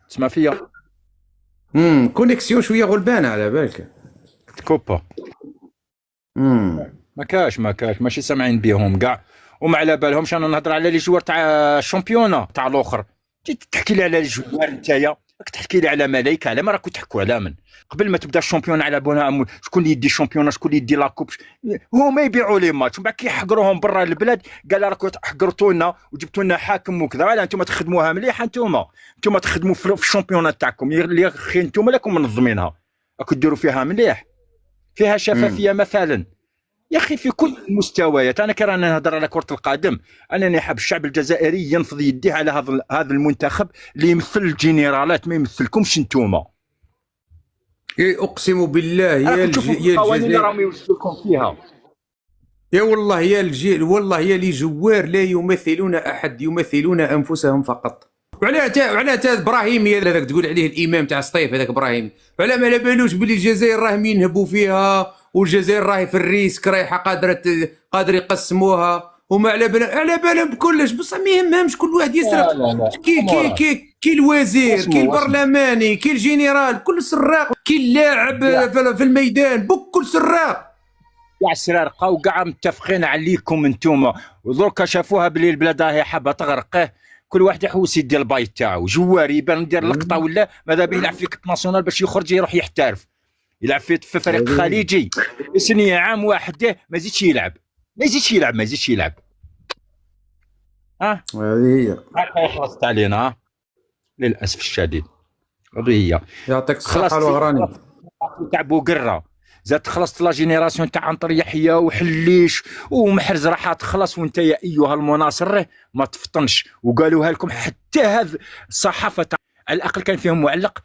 تسمع فيا؟ كونيكسيون شويه غلبانه على بالك. تكوبا. امم ما كاش ماشي سامعين بيهم كاع، وما على بالهمش انا نهضر على لي جوار تاع الشامبيونا تاع الاخر. تحكي لي على لي جوار نتايا، راك تحكي لي على ملايكه، على ما راكو تحكوا على من قبل ما تبدا الشامبيون على بنا شكون اللي يدي الشامبيون، شكون اللي يدي لاكوب. هما يبيعوا لي ماتش ومن بعد كيحقروهم برا البلاد، قال راكو حقرتوا لنا وجبتوا لنا حاكم وكذا. لا انتم تخدموها مليح، انتم تخدموا في الشامبيونات تاعكم اللي خي انتم راكم منظمينها، راكو ديروا فيها مليح، فيها شفافيه مثلا. يا اخي في كل المستويات. انا كي راني نهضر على كره القدم، انني حاب الشعب الجزائري ينفض يديه على هذا المنتخب اللي يمثل الجنرالات، ما يمثلكمش انتوما. اقسم بالله يا القوانين راهم الجزائر، يوصلكم فيها. يا والله يا الجيل، والله يا لي جوار لا يمثلون احد، يمثلون انفسهم فقط. وعلى تا ابراهيم هذاك تقول عليه الامام تاع الصيف، هذاك ابراهيم، وعلى ما على بالوش بلي الجزائر راهم ينهبوا فيها، والجزائر راهي في الريسك، رايحه قادر يقسموها، وما على بالهم بكلش، بصح ما يهمهمش، كل واحد يسرق. لا كي الوزير، كي البرلماني، كي الجنرال، كل سراق، كي اللاعب في الميدان، بكل سراق. كاع سرارقه وكاع متفقين عليكم انتوما، ودركا شافوها بلي البلاد راهي حابه تغرقه، كل واحد يحوس يدير البايت تاعو. جواري يبان يدير لقطه ولا ماذا بيه يلعب في كاس ناسيونال باش يخرج يروح يحترف، يلعب في فريق خليجي سنيه عام واحد، ما يزيدش يلعب. هذه هي. خلصت علينا للاسف الشديد. هذه هي. يعطيك الصحه الوغراني تاع بوقره، زاد خلصت لا جينيراسيون تاع عنتر يحيى وحليش ومحرز راح تخلص، وانت يا ايها المناصر ما تفطنش. وقالوها لكم حتى هذا الصحافه تاع على الاقل كان فيهم معلق،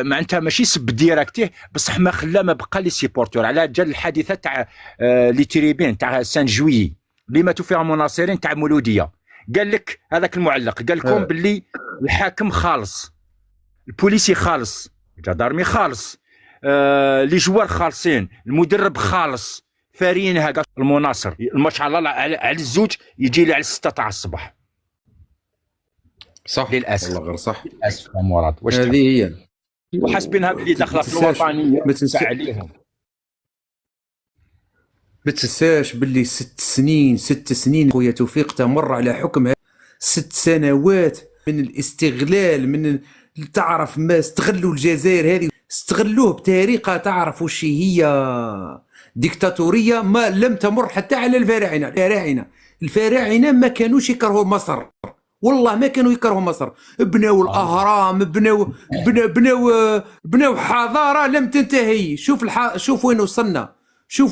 معناتها ماشي سب ديراكتيه، بصح ما خلا ما بقى لي سيبورتور على جال الحادثه تاع لي تريبين تاع سان جويي اللي ماتوا فيها مناصرين تاع مولوديه. قال لك هذاك المعلق قال لكم باللي الحاكم خالص، البوليسي خالص، الجدارمي خالص، لي جوار خالصين، المدرب خالص، فارينها المناصر. الماتش على الزوج يجي لي على 6 تاع الصباح. صح للاسف والله غير صح. للاسف يا مراد، واش هذه هي. وحاسبينها بلي داخله في الوطنيه ما تنساش عليهم. ما تنساش باللي 6 سنين خويا توفيق تمر على حكم 6 سنوات من الاستغلال، من تعرف ما استغلوا الجزائر هذه، استغلوه بطريقه تعرف وش هي ديكتاتوريه ما لم تمر حتى على الفراعنه ما كانوش يكرهوا مصر، والله ما كانوا يكرهوا مصر، بناو الاهرام، بناو حضاره لم تنتهي. شوف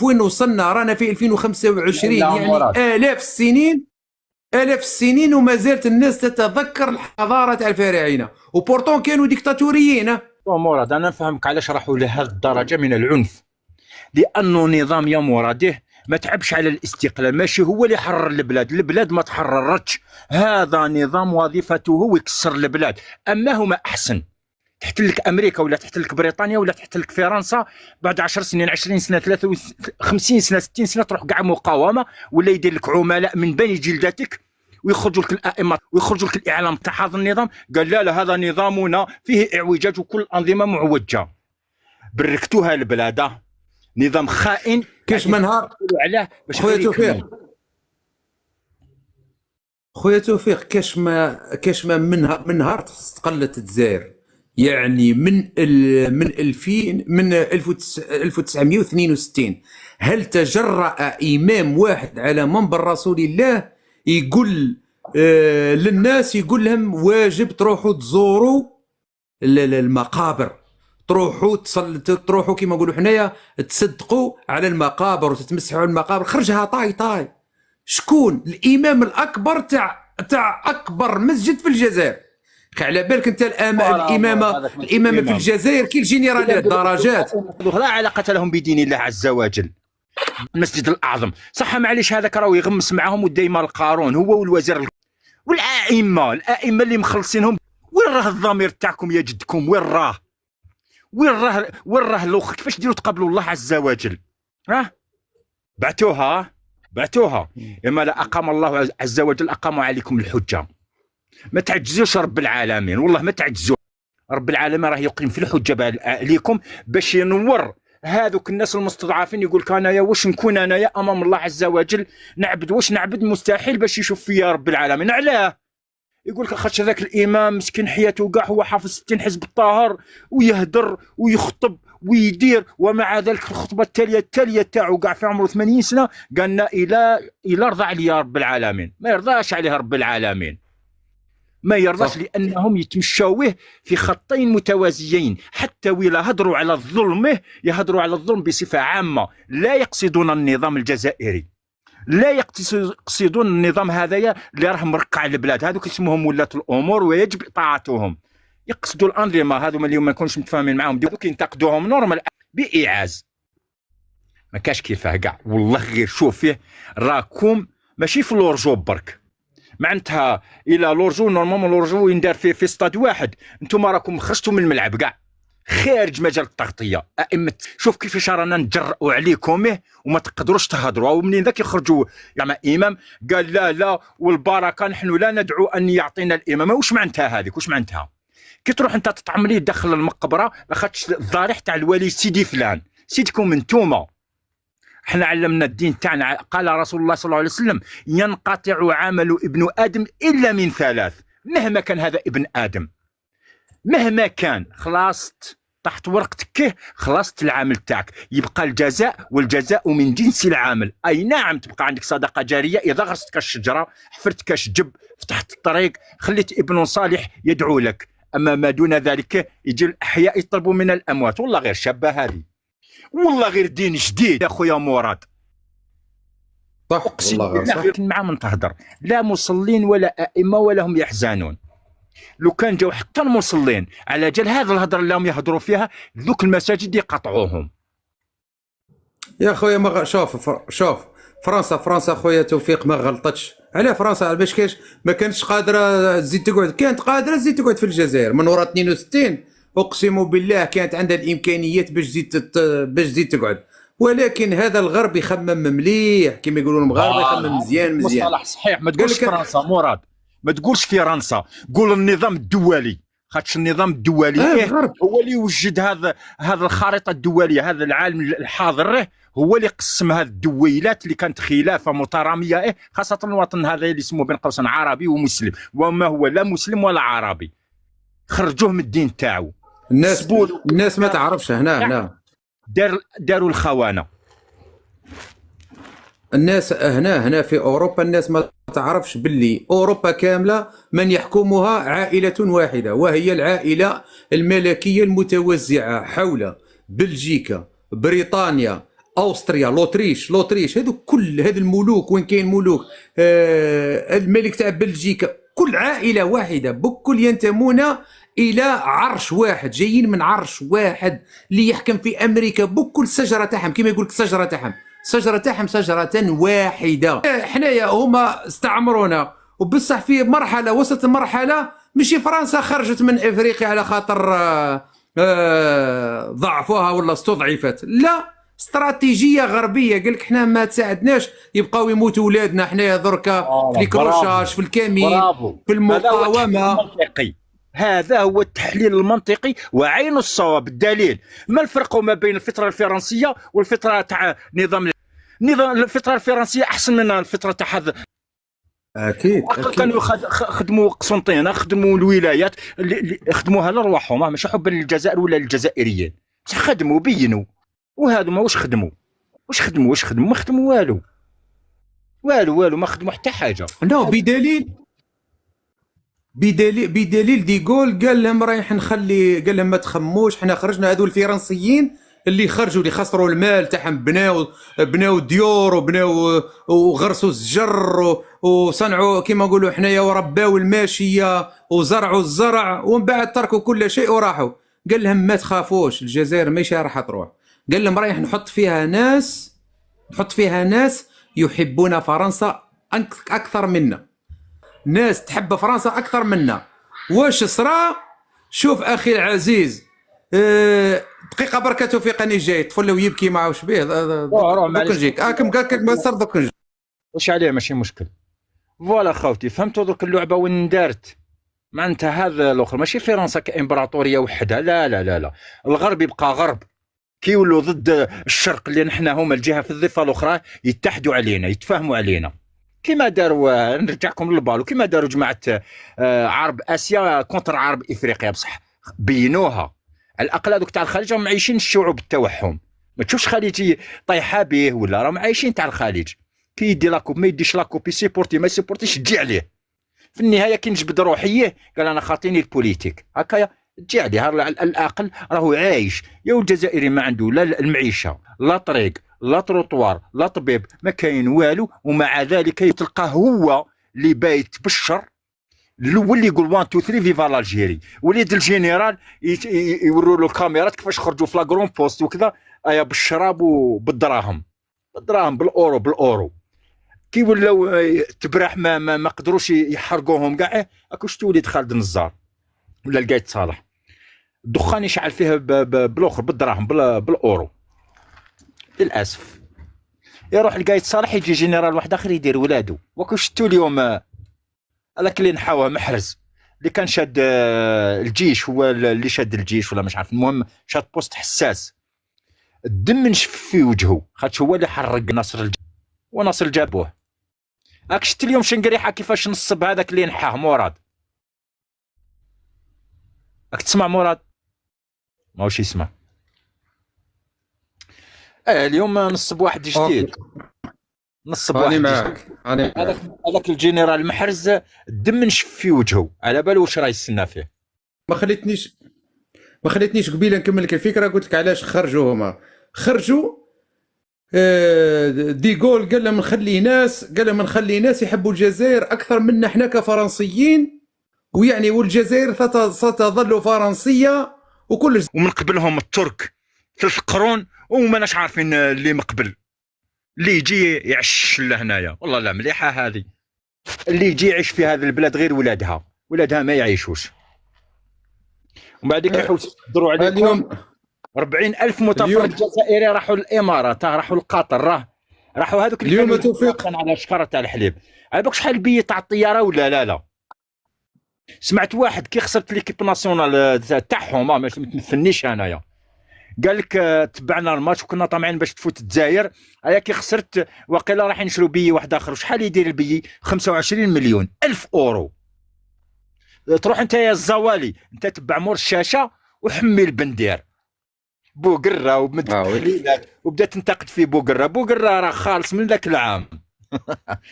وين وصلنا، رانا في 2025 يعني آلاف السنين وما زالت الناس تتذكر الحضاره تاع الفراعنه، وبورتون كانوا ديكتاتوريين. مراد انا نفهمك علاش راحوا لهذه الدرجه من العنف، لانه نظام يا مراده ما تعبش على الاستقلال، ماشي هو اللي حرر البلاد ما تحررتش، هذا نظام وظيفته هو يكسر البلاد. اما هما احسن تحت لك امريكا ولا تحت لك بريطانيا ولا تحت لك فرنسا، بعد 10 سنين 20 سنه 50 سنه 60 سنه تروح كاع مقاومه، ولا يدير لك عملاء من بني جلدتك، ويخرجوا لك الائمه ويخرجوا لك الاعلام تاع هذا النظام. قال لا هذا نظامنا فيه اعوجاج وكل الانظمه معوجه. بركتوها البلاد، نظام خائن. كاش من نهار علاه باش خويا توفيق كاش ما من نهار استقلت الجزائر، يعني من 1962 هل تجرأ إمام واحد على منبر رسول الله يقول للناس، يقول لهم واجب تروحوا تزوروا المقابر، تروحوا كما نقولوا حنايا تصدقوا على المقابر وتتمسحوا على المقابر؟ خرجها طاي. شكون الامام الاكبر تاع اكبر مسجد في الجزائر؟ على بالك انت الامامه في الجزائر كي الجنرالات درجات، لا علاقه لهم بدين الله عز وجل. المسجد الاعظم صح، معليش هذاك راهو يغمس معهم وديما القارون هو والوزير والائمه اللي مخلصينهم. وين راه الضمير تاعكم يا جدكم؟ وين راه لوخ؟ كيفاش ديروا تقابلوا الله عز وجل؟ بعتوها اما لا اقام الله عز وجل اقام عليكم الحجه. ما تعجزوش رب العالمين، والله ما تعجزوا. رب العالمين راه يقيم في الحجه عليكم باش ينور هذوك الناس المستضعفين. يقول لك انايا واش نكون انايا امام الله عز وجل نعبد، واش نعبد؟ مستحيل باش يشوف فيا رب العالمين. علاه؟ يقول لك خاطر ذاك الامام مسكين حياته كاع هو حافظ 60 حزب الطاهر ويهدر ويخطب ويدير، ومع ذلك الخطبه التاليه تاعو كاع في عمره 80 سنه قالنا الى رضى عليا رب العالمين. ما يرضاش عليه رب العالمين، ما يرضاش، لانهم يتمشاوه في خطين متوازيين. حتى ولا هضروا على الظلم يهضروا على الظلم بصفه عامه، لا يقصدون النظام الجزائري، لا يقصدون النظام هذايا اللي راه مرقع البلاد. هذوك اسمهم ولاة الامور ويجب اطاعتهم. يقصدوا الانظمه هذوما اليوم ما نكونش متفاهمين معاهم، دوك ينتقدوهم نورمال بايعاز. ما كاش كيفاه كاع والله. غير شوف فيه راكم ماشي في لورجو برك، معناتها الى لورجو نورمالمون لورجو يندار في استاد واحد، انتم راكم خرجتوا من الملعب كاع خارج مجال التغطيه. ائمه شوف كيفاش رانا نجرؤوا عليكم وما تقدروش تهضروا. ومنين ذاك يخرجوا يعني امام قال لا والبركه نحن لا ندعو ان يعطينا الامام. واش معناتها هذيك؟ واش معناتها؟ كي تروح انت تطعملي داخل المقبره لاخاطش الضريح تاع الولي سيدي فلان، سيدكم انتوما. احنا علمنا الدين تاعنا، قال رسول الله صلى الله عليه وسلم ينقطع عمل ابن ادم الا من ثلاث. مهما كان هذا ابن ادم، مهما كان، خلاص تحت ورقتك، خلاص العمل تاعك يبقى الجزاء، والجزاء من جنس العمل. اي نعم تبقى عندك صدقه جاريه اذا غرست الشجره، حفرت الشجب، فتحت الطريق، خليت ابن صالح يدعو لك. اما ما دون ذلك يجي الاحياء يطلبوا من الاموات. والله غير شابه هذه، والله غير دين جديد يا خويا مراد. صح والله غير صح. لكن معهم تهدر لا مصلين ولا ائمه ولا هم يحزنون. لو كان جاو حتى المصلين على جال هذا الهضره اللي هم يهضروا فيها، ذوك المساجد يقطعوهم. يا خويا ما شوف فرنسا خويا توفيق ما غلطتش. على فرنسا باش كاش ما كانتش قادره تزيد تقعد، كانت قادره تزيد تقعد في الجزائر من وراء 62. اقسم بالله كانت عندها الامكانيات باش تزيد تقعد، ولكن هذا الغرب يخمم مليح كما يقولوا المغاربه، يخمم مزيان. مصطلح صحيح. ما تقولش فرنسا مراد، ما تقولش فرنسا، قول النظام الدولي. خاطش النظام الدولي هو اللي يوجد هذا الخارطه الدوليه. هذا العالم الحاضر هو اللي قسم هذه الدويلات اللي كانت خلافه متراميه، خاصه الوطن هذا اللي اسمه بين قوسين عربي ومسلم، وما هو لا مسلم ولا عربي. خرجوه من الدين تاعو. الناس ما تعرفش هنا داروا الخونه. الناس هنا في اوروبا الناس ما تعرفش باللي اوروبا كامله من يحكمها عائله واحده، وهي العائله الملكيه المتوزعه حول بلجيكا، بريطانيا، اوستريا، لوطريش. هذو كل هذه الملوك، وين كاين ملوك، الملك تاع بلجيكا، كل عائله واحده، بكل ينتمون الى عرش واحد، جايين من عرش واحد اللي يحكم في امريكا. بكل الشجره تاعهم كما يقول لك الشجره تاعهم شجره واحده. حنايا هما استعمرونا، وبصح في مرحله وسط المرحله ماشي فرنسا خرجت من افريقيا على خاطر ضعفوها ولا استضعفت، لا، استراتيجيه غربيه. قال لك حنا ما تساعدناش يبقاو يموتوا ولادنا حنايا دركا في الكروشاج، في الكمين، في المقاومه. هذا هو التحليل المنطقي وعين الصواب. الدليل ما الفرق ما بين الفتره الفرنسيه والفتره تاع نظام الفتره الفرنسيه احسن من الفتره تاع هذا. اكيد كانوا خدموا قسنطينه، خدموا الولايات اللي خدموها لرواحهم، ماشي حبا للجزائر ولا للجزائريين، بصح خدموا بينوا. وهذو ما واش خدموا ما خدموا والو ما خدموا حتى حاجه. نو بدليل ديغول قال لهم رايح نخلي، قال لهم ما تخموش، حنا خرجنا هذو الفرنسيين اللي خرجوا اللي خسروا المال تاعهم، بناو ديور وغرسوا الزجر وصنعوا كما نقولوا حنايا، ورباو الماشيه وزرعوا الزرع، ومن بعد تركوا كل شيء وراحوا. قال لهم ما تخافوش، الجزائر ماشي راح تروح. قال لهم رايح نحط فيها ناس يحبون فرنسا اكثر منا، ناس تحب فرنسا اكثر منا. واش صرا؟ شوف اخي العزيز، دقيقه بركه توفيق اني جاي طفل ويبكي معاه واش بيه. دوك نجيك كم قال لك ما صار دوك نجي. واش عليه ماشي مشكل. فوالا خوتي فهمتوا دوك اللعبه وين دارت. معناتها هذا الاخر ماشي فرنسا كامبراطوريه وحده، لا لا لا لا، الغرب يبقى غرب، كي يولوا ضد الشرق اللي نحن هما الجهه في الضفه الاخرى يتحدوا علينا يتفاهموا علينا، كما داروا نرجعكم للبالو، كما داروا جماعه عرب اسيا كونتر عرب افريقيا، بصح بينوها على الاقل هذوك تاع الخليج راهم عايشين الشعوب بالتوحم، ما تشوفش خليجي طايحه به ولا راهم عايشين تاع الخليج، كي يدي لاكوب ما يديش لاكوب يسيبورتي ما يسيبورتيش تجي عليه، في النهايه كي نجبد روحيه قال انا خاطيني البوليتيك هكايا تجي عليه، على الاقل راهو عايش. يا الجزائري ما عنده لا المعيشه لا طريق لا تروطوار لا طبيب، ما كاين والو، ومع ذلك تلقاه هو اللي بايت بالشر، الاول اللي يقول 1 2 3 فيفا الجيري، وليد الجنرال يوروا له الكاميرات كيفاش خرجوا في لاغرون بوست وكذا، ايا بالشراب وبالدراهم، بالدراهم بالاورو كي ولاو تبراح ما قدروش يحرقوهم كاع، اكو شتو وليد خالد النزار ولا لقيت صالح الدخان يشعل فيه بالاخر بالدراهم بالاورو، للاسف يروح لقايت صالح يجي جنرال واحد اخر يدير ولادو، وكو شتو اليوم هذاك اللي نحاوه محرز اللي كان شاد الجيش، هو اللي شاد الجيش ولا مش عارف، المهم شاد بوست حساس، الدم نشف في وجهه خاطش هو اللي حرق ناصر وناصر جابوه. راك شفت اليوم شنقريحه كيفاش نصب هذاك اللي نحاه مراد، راك تسمع مراد ماهوش يسمع. اليوم نصب واحد جديد، نصب واحد معك هذاك الجنرال محرز الدم نشف في وجهه، على بالو واش راه يستنى فيه. ما خليتنيش قبيله نكمل لك الفكره، قلت لك علاش خرجوا هما، خرجوا ديغول قال لهم نخلي ناس يحبوا الجزائر اكثر منا احنا كفرنسيين، ويعني والجزائر ستظل فرنسيه وكل ومن قبلهم الترك 3 قرون وماناش عارفين اللي مقبل، اللي يجي يعش لهنايا والله لا مليحه هذه، اللي يجي يعيش في هذه البلاد غير ولادها ما يعيشوش، ومن بعد كيحاولوا يصدروا عليكم اليوم 40,000 متفرج جزائري راحوا للامارات، راحوا لقطر، راحوا هذوك اللي اليوم توفيق على شكاره تاع الحليب، على بالك شحال بي تاع الطياره ولا لا سمعت واحد كي خسرت ليكيب ناسيونال تاعهم ما تمثلنيش انايا، قال لك تبعنا الماتش وكنا طامعين باش تفوت الجزائر، هيا كي خسرت وقيلا راح نشرو بي واحد اخر، وشحال يدير البي 25 مليون الف اورو، تروح انت يا الزوالي انت تبع مور الشاشه وحمي البندير بوقره ومد تحليلات وبدا تنتقد في بوقره راه خالص من ذاك العام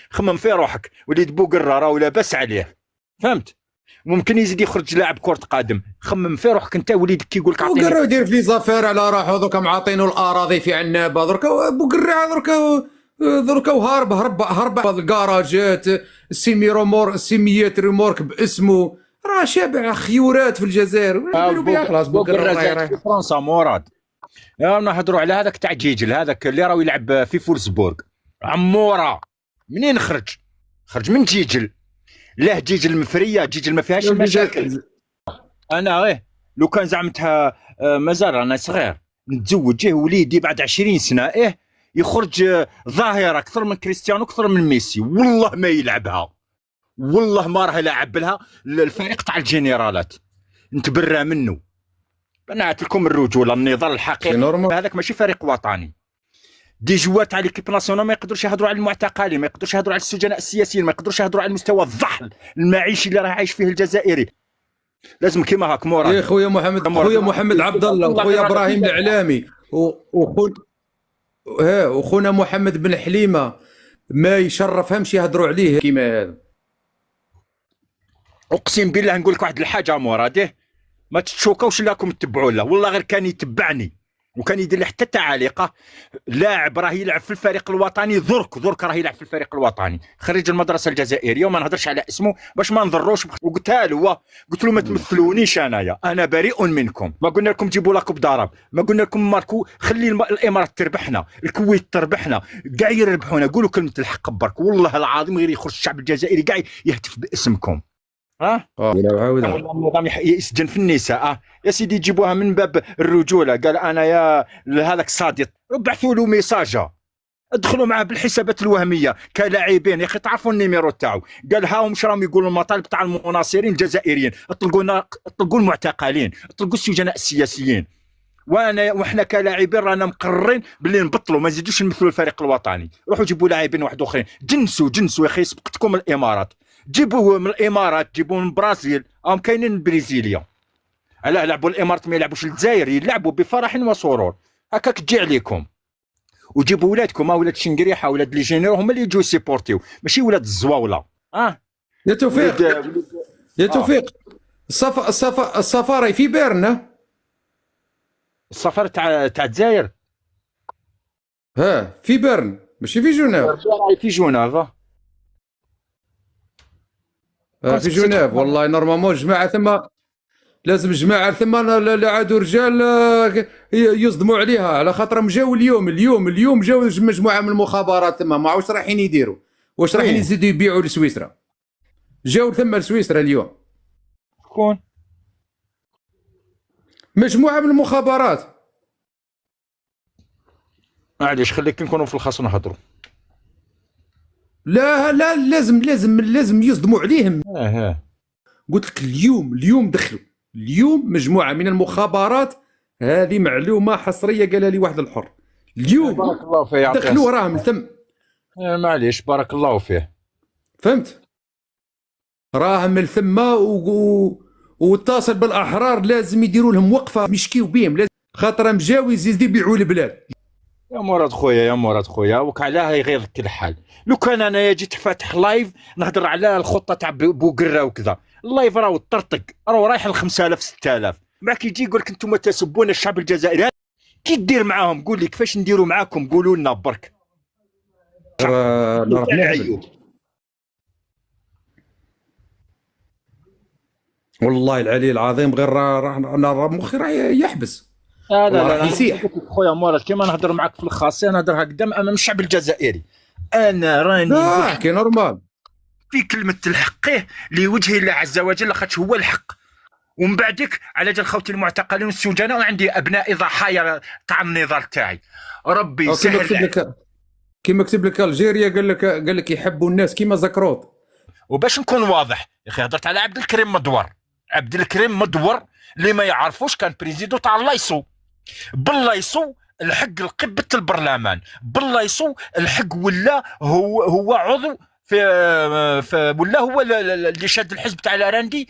خمم في روحك، وليد بوقره راه لاباس عليه، فهمت؟ ممكن يزيد يخرج لاعب كرة قدم، خمم في روحك انت وليدك كي يقول لك عطيني بوقره يدير في زافير على راحو، دوكا معاطينو الاراضي في عنابه، دركا بوقره دركا وهرب الكراجات السيميات ريمورك باسمه، راه شابع خيورات في الجزائر، خلاص بوقره في فرنسا مراد. نهضروا على هذاك تاع جيجل، هذاك اللي راهو يلعب في فولسبورغ عموره، منين خرج من جيجل، لا جيجل مفريه، جيجل ما فيهاش مشاكل. انا لو كان زعمتها مازال انا صغير نتزوج وليدي بعد 20 سنه يخرج ظاهره اكثر من كريستيانو اكثر من ميسي، والله ما يلعبها، والله ما راه يلعب لها الفريق تاع الجنرالات، نتبرى منه. بنات لكم الرجوله النضال الحقيقي، هذاك ماشي فريق وطني، دي جوار تاع ليكيب ناسيونال ما يقدروش يهضروا على المعتقلين، ما يقدروش يهضروا على السجناء السياسيين، ما يقدروش يهضروا على المستوى الضحل المعيشي اللي راه عايش فيه الجزائري. لازم كيما هاك مراد يا خويا محمد عبد الله وخويا ابراهيم الاعلامي وخونا محمد بن حليمه ما يشرفهمش يهضروا عليه كيما هذا. اقسم بالله نقول لك واحد الحاجه مراد، ما تتشوكوش لكم تتبعوا له، والله غير كان يتبعني وكان يدير لي حتى تعاليقه، لاعب راه يلعب في الفريق الوطني، درك راه يلعب في الفريق الوطني، خريج المدرسه الجزائريه، وما نهضرش على اسمه باش ما نضروش، وقلتها له ما تمثلونيش انايا، انا بريء منكم، ما قلنا لكم جيبوا لكم ضرب، ما قلنا لكم ماركو خلي الامارات تربحنا، الكويت تربحنا، كاع يربحونا، قولوا كلمه الحق برك، والله العظيم غير يخرج الشعب الجزائري كاع يهتف باسمكم. النظام يسجن في النساء يا سيدي، يجيبوها من باب الرجوله، قال انا يا هذاك صادق، بعثوا له ميساجه ادخلوا معاه بالحسابات الوهميه كلاعبين. يا اخي تعرفوا النيميرو تاعو، قال ها هم راهم يقولوا المطالب تاع المناصرين الجزائريين، اطلقوا المعتقلين، اطلقوا السجناء السياسيين. وحنا كلاعبين رانا مقررين باللي نبطلوا، ما نزيدوش نمثلوا الفريق الوطني. روحوا جيبوا لاعبين واحد اخرين، جنسوا يا اخي، سبقتكم من الامارات، جيبوه من الامارات، جيبوه من البرازيل، راهم كاينين من بريزيليا. علاه لعبوا الامارات ما يلعبوش الجزائر؟ يلعبوا بفرح وسرور. هكاك تجي عليكم. وجيبوا ولادكم، ولاد شنقريحه، ولاد لي جينيرو، هما اللي يجوا سيبورتيو، ماشي ولاد الزواوله. يا توفيق، يا توفيق، السفارة في بيرن. السفر تاع الجزائر في بيرن ماشي في جنيف. في جنيف. في جنيف والله. نورمالمون جماعه ثم لازم جماعه ثم لا عادوا رجال يصدموا عليها، على خاطرهم جاوا اليوم جاوا مجموعه من المخابرات ثم ما واش رايحين يديروا، واش رايحين يزيدوا يبيعوا لسويسرا. جاوا ثم لسويسرا اليوم. شكون؟ مجموعه من المخابرات. معليش خليك نكونوا في الخاص نهضروا. لا لازم يصدموا عليهم. قلت لك اليوم دخلوا، اليوم مجموعه من المخابرات. هذه معلومه حصريه قالها لي واحد الحر. اليوم بارك الله فيه، دخلوا راهم ثم. معليش بارك الله فيه، فهمت؟ راهم ثم واتصل بالاحرار، لازم يديروا لهم وقفه يشكيو بهم، لازم خاطرهم جاو يزيدوا يبيعوا البلاد. يا مراد خويا وك علاه يغيظك الحال. لو كان انا جيت فاتح لايف نهضر على الخطه تاع بوقره وكذا، اللايف راهو طرطق، راهو رايح ل 5000 6000. معك يجي يقول لك انتم تسبون الشعب الجزائري. كي دير معاهم؟ قول لي كيفاش نديروا معاكم، قولوا لنا برك. والله العلي العظيم غير انا مخي راه يحبس. لا يسيح خويا مراد، كيما نهضر معك في الخاص نهضر هكذا امام الشعب الجزائري. انا راني احكي نورمال في كلمه الحقيه لوجه الله عز وجل، لاخاطش هو الحق. ومن بعدك على جال خوتي المعتقلين والسجناء، وعندي ابنائي ضحايا تاع النضال تاعي. ربي يسهل. كيما كتب لك الجيريا، قال لك يحبوا الناس كيما زكروط. وباش نكون واضح يا اخي، هضرت على عبد الكريم مدور اللي ما يعرفوش، كان بريزيدو تاع اللايصو. باللايصو الحق لقبه البرلمان، باللايصو الحق ولا هو عضو في ولا هو اللي شاد الحزب تاع الاراندي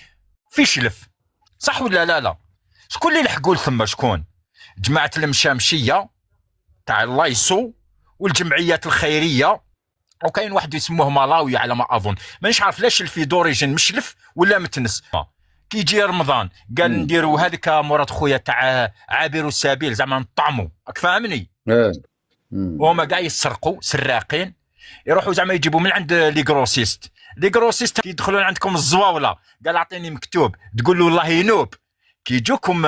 في شلف، صح ولا لا؟ شكون اللي لحقوا ثم؟ شكون؟ جماعه المشامشيه تاع اللايصو والجمعيات الخيريه، وكاين واحد يسموه مالاوي على ما اظن، مانيش عارف لاش في دوريجين مشلف ولا متنس. كي يجي رمضان قال نديروا هذيك مراد خويا تاع عابر السبيل، زعما نطعموا، راك فاهمني؟ وهما كاع يسرقوا سراقين، يروحوا زعما يجيبوا من عند لي غروسيست كي يدخلون عندكم الزواوله، قال اعطيني مكتوب، تقول له والله ينوب. كي يجوكم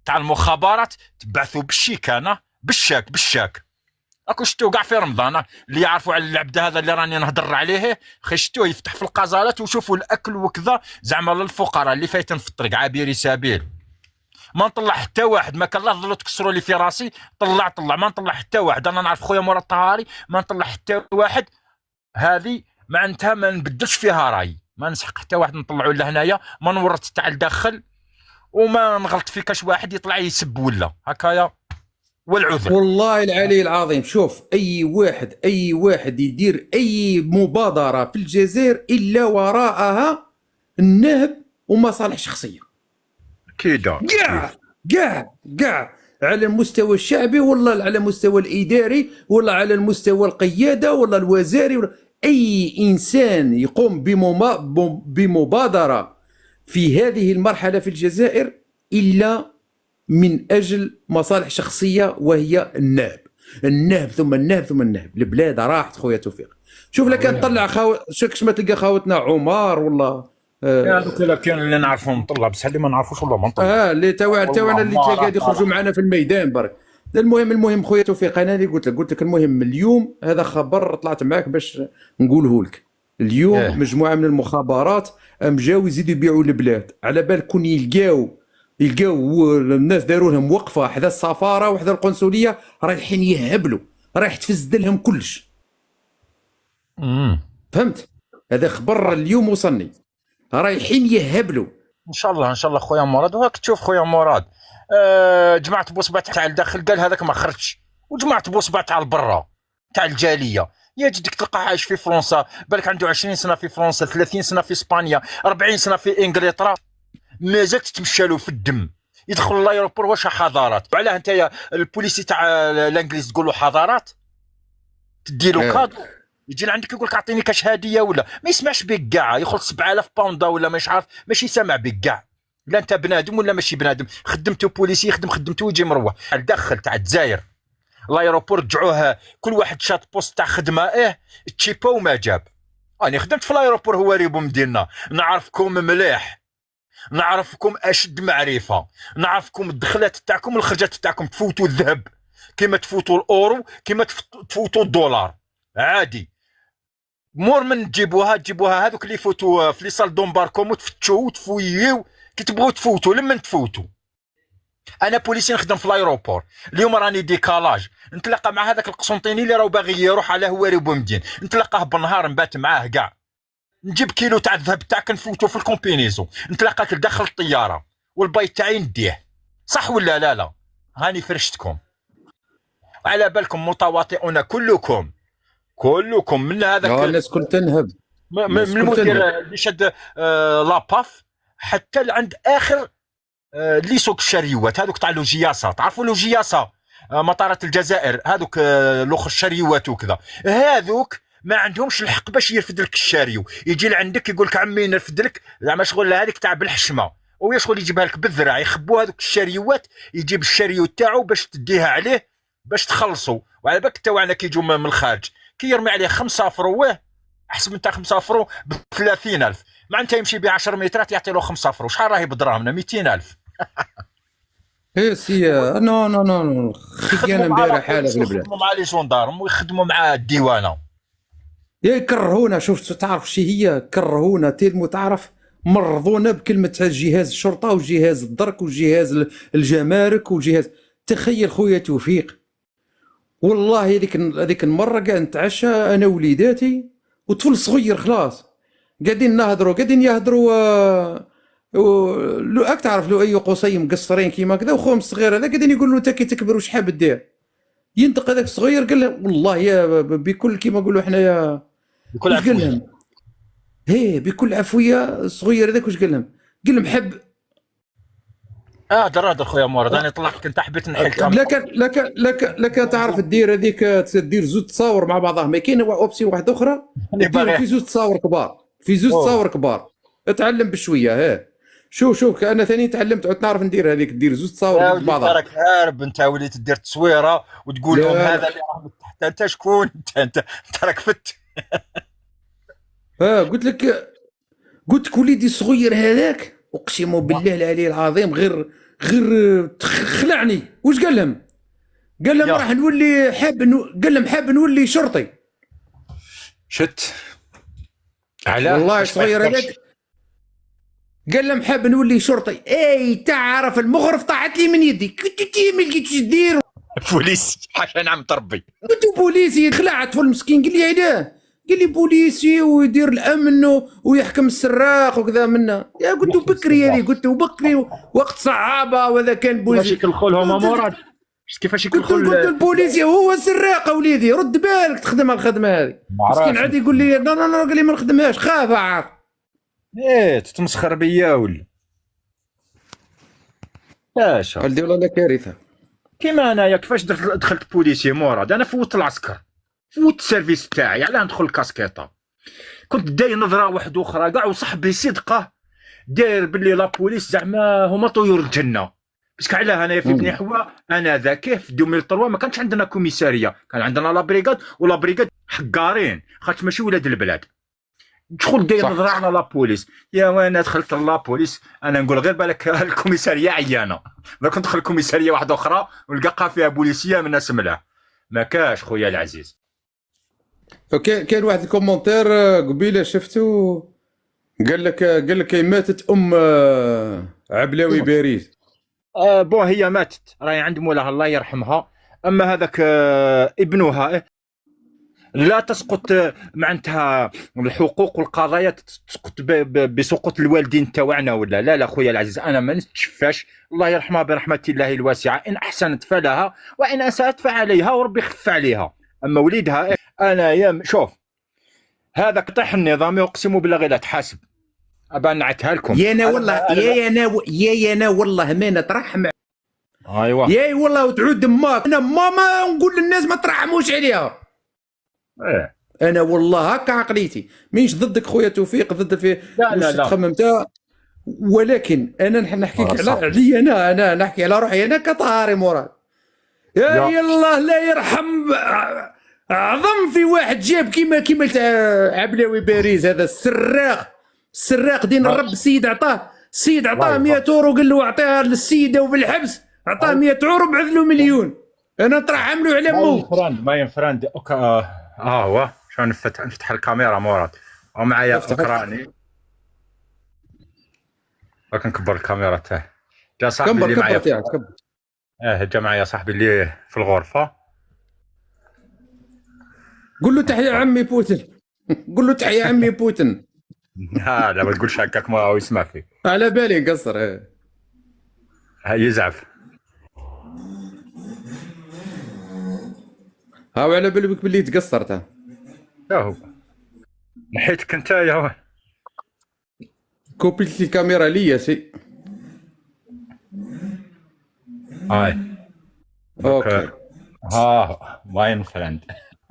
تاع المخابرات تبعثوا بالشيكانه بالشاك. اكو شتو كاع في رمضان اللي يعرفوا على العبد هذا اللي راني نهضر عليه، خشتوه يفتح في القزالات وشوفوا الاكل وكذا، زعما للفقراء اللي فايتين في الطريق عابري سبيل. ما نطلع حتى واحد، ما كان الله ظلوا تكسروا لي في راسي، طلع ما نطلع حتى واحد. انا نعرف خويا مراد الطهاري، ما نطلع حتى واحد. هذه معناتها ما نبدلش فيها راي، ما نسحق حتى واحد نطلعوا لهنايا، ما نورط تاع الداخل، وما نغلط في كاش واحد يطلع يسب ولا هكايا. والعذر والله العلي العظيم. شوف اي واحد يدير اي مبادره في الجزائر الا وراءها النهب ومصالح شخصيه كده، كاع على المستوى الشعبي، ولا على المستوى الاداري، ولا على المستوى القياده، ولا الوزاري، ولا اي انسان يقوم بمبادره في هذه المرحله في الجزائر الا من اجل مصالح شخصيه، وهي النهب ثم النهب. البلاد راحت خويا توفيق. شوف لك كان طلع شكش ما تلقى خاوتنا عمر ولا هذوك لا كان اللي نعرفهم نطلع، بس اللي ما نعرفوش والله ما نطلع. اللي تاعنا اللي تلاقى يخرجوا معنا في الميدان برك. المهم خويا توفيق، انا اللي قلت لك المهم اليوم هذا خبر طلعت معاك باش نقوله لك. اليوم مجموعه من المخابرات جاو يزيدوا يبيعوا البلاد، على بال كون يلقاو الناس داروا لهم وقفه حدا السفاره وحدا القنصليه، رايحين رايح تفزد لهم كلش. فهمت؟ هذا خبر اليوم وصلني، رايحين يهبلوا. ان شاء الله ان شاء الله خويا مراد. وهاك تشوف خويا مراد، جمعت بوصبع تاع الداخل قال هذاك ما خرجش، وجمعت بوصبع تاع البرا تاع الجاليه. يا جدك تلقاه عايش في فرنسا، بالك عنده 20 سنه في فرنسا، 30 سنه في اسبانيا، 40 سنه في انجلترا، مازال تتمشى له في الدم. يدخل لايروبور واش حضارات. وعلاه انت يا البوليسي تاع الانجليز تقول له حضارات، تدي له كادو، يجي لعندك يقول لك اعطيني كاش هديه، ولا ما يسمعش بك كاع، ياخذ 7000 باوندا ولا مش عارف، ماشي سامع بك كاع. لا انت بنادم ولا ماشي بنادم، خدمته بوليسي يخدم خدمته ويجي مروح. الداخل تاع الجزائر لايروبور رجعوه كل واحد شات بوست تاع خدمه تشيبا وما جاب. راني خدمت في لايروبور هو ريبو مدينه، نعرفكم مليح، نعرفكم اشد معرفه، نعرفكم الدخلات تاعكم والخرجات تاعكم، تفوتوا الذهب كيما تفوتوا الاورو، كيما تفوتوا الدولار عادي. مور من تجيبوها هذوك اللي يفوتوا في لي صال دومباركوم وتفتشوا وتفويو كي تبغوا تفوتوا لما تفوتوا. انا بوليسي نخدم في لايروبور، اليوم راني ديكالاج، نتلاقى مع هذاك القسنطيني اللي راه باغي يروح على هواري بومدين، نتلاقاه بالنهار نبات معاه كاع، نجيب كيلو تاع الذهب تاعك نفوتو في الكومبينيزو، نتلاقاك داخل الطياره والبيت تاعي نديه. صح ولا لا؟ هاني فرشتكم على بالكم متواطئون كلكم من هذاك الناس كل تنهب، من المدير اللي شد لاباف حتى لعند اخر اللي سوق الشريوات هذوك تاع لوجياسا. تعرفوا لوجياسا مطارات الجزائر هذوك الاخر الشريوات وكذا، هذوك ما عندهمش الحق باش يرفد لك الشاريو. يجي لعندك يقول لك عمي نرفد لك زعما شغل هذيك تاع بالحشمه، ويا شغل يجيبها لك بالذراع، يخبوا هذوك الشريوات، يجيب الشاريو تاعو باش تديها عليه باش تخلصوا. وعلى بالك تاعنا كيجوا من الخارج كي يرمي عليه 5 فرو، احسب انت 5 فرو ب 30,000، معناتها يمشي ب 10 مترات يعطي له 5 فرو، شحال راهي بدراهمنا 200,000. ايه سي نو خدينا امبارح حاله في البلاد. يخدموا مع لي جوندارم ويخدموا مع الديوانه. يكرهونا، شوف تعرف شي هي كرهونا تيلمو، تعرف مرضونا بكلمه جهاز الشرطه وجهاز الدرك وجهاز الجمارك وجهاز. تخيل خويا توفيق، والله هذيك المره قاعد نتعشى انا وليداتي وطفل صغير خلاص، قاعدين يهضروا لو راك تعرف لو اي قصي مقصرين كيما كذا، وخوهم الصغير هذا قاعدين يقولوا انت كي تكبر واش حاب دير. ينطق هذاك الصغير قال له والله يا بكل كيما نقولوا حنايا بكل عفويه، بكل عفويه الصغير هذاك واش قال لهم؟ قال لهم حب دراد خويا مراد، انا طلعت كنت حبيت نحل. لكن تعرف دير هذيك، تدير زوج تصاور مع بعضها، ما كاين اوبسي واحده اخرى دير في زوج تصاور كبار، اتعلم بشويه. شوف انا ثاني تعلمت، عدت نعرف ندير هذيك، دير زوج تصاور مع بعضها. راك هارب انت، وليت دير تصويره وتقول لهم هذا اللي راه تحت، انت شكون انت راك فت. قلت لك وليدي الصغير هذاك اقسم بالله العلي العظيم غير خلعني. واش قال لهم؟ قال لهم راح نولي قال لهم حاب نولي شرطي. شت على والله الصغير هذاك قال لهم حاب نولي شرطي. تعرف المغرف طاحت لي من يدي، كنت ما لقيتش دير بوليسي حاشا نعم تربي. قلت بوليسي، خلع طفل مسكين، قال لي علاه؟ قال لي بوليسي ويدير الامن ويحكم السراق وكذا منا. يا قلت بكري هذه، قلت بكري وقت صعابه، وهذا كان بوليسي كيفاش يكلخوا لهم مراد، كيفاش يكلخوا. قلت البوليسي هو سراق وليدي، رد بالك تخدم الخدمه هذه. مسكين عادي يقول لي لا قال لي ما نخدمهاش، خاف عارف. تتمسخر بيا ولا اش ولدي والله كارثه. كيما انايا كيفاش دخلت بوليسي مراد، انا فوت العسكر، فوت السيرفيس تاعي علاه ندخل الكاسكيطه. كنت داير نظره واحده اخرى كاع، وصاحبي صدقه داير باللي لا بوليس زعما هما طيور الجنه. باسكو علاه انايا في بني حوا انا ذاك في 2003 ما كانش عندنا كوميساريه، كان عندنا لا بريغاد، ولا بريغاد حقارين خاطر ماشي ولاد البلاد. شغل داير نظره على لا بوليس. يا وانا دخلت لا بوليس انا نقول غير بالك الكوميساريه عيانه، ما كنت ندخل كوميساريه واحده اخرى ونلقى فيها بوليسيه من ناس ملاح، ما كاش خويا العزيز. كاين واحد الكومونتير قبيله شفتو قال لك ماتت عبلاوي باريس. بون هي ماتت، راهي عند مولاها الله يرحمها. اما هذاك ابنها لا تسقط معناتها الحقوق والقضايا تسقط بسقوط الوالدين تاعنا ولا لا. لا خويا العزيز، انا ما نتشفاش، الله يرحمها برحمه الله الواسعه، ان احسنت فلها وان اساءت فعليها وربي يخف عليها. اما وليدها انا يا شوف هذاك طيح النظام اقسم بالله غير لا تحاسب. ابى نعتها لكم يا انا والله يا انا والله ما نترحم. ايوا ياي والله وتعود دماك. انا ماما نقول للناس ما ترحموش عليها. ايه انا والله هكا عقليتي، مانيش ضدك خويا توفيق، ضد في لا تخممتها، ولكن انا نحكي علي انا نحكي على روحي انا كطهاري مراد. يا الله لا يرحم عظم في واحد جاب كيما تاع عبلاوي باريس، هذا السراق دين الرب. السيد عطاه 100 اورو، قال له اعطيها للسيده وفي الحبس، عطاه 100 اورو بعث له مليون. انا نترحم له على مو ما ينفرند هو شلون نفتح الكاميرا مراد ومعايا اوكراني. راك نكبر الكاميرا تاعه. جا صاحبي اللي معايا كبر. جا معايا صاحبي اللي في الغرفه. قول له تحيا عمي بوتين. قول له تحيا عمي بوتين. لا ما تقولش هكاك، ما هو يسمع فيك. على بالي نقصر. يزعف. هاو على بالك باللي تقصرت. هو نحيتك انت يا هو. كوبيت الكاميرا ليا سي. هاي اوكي. ماين فريند.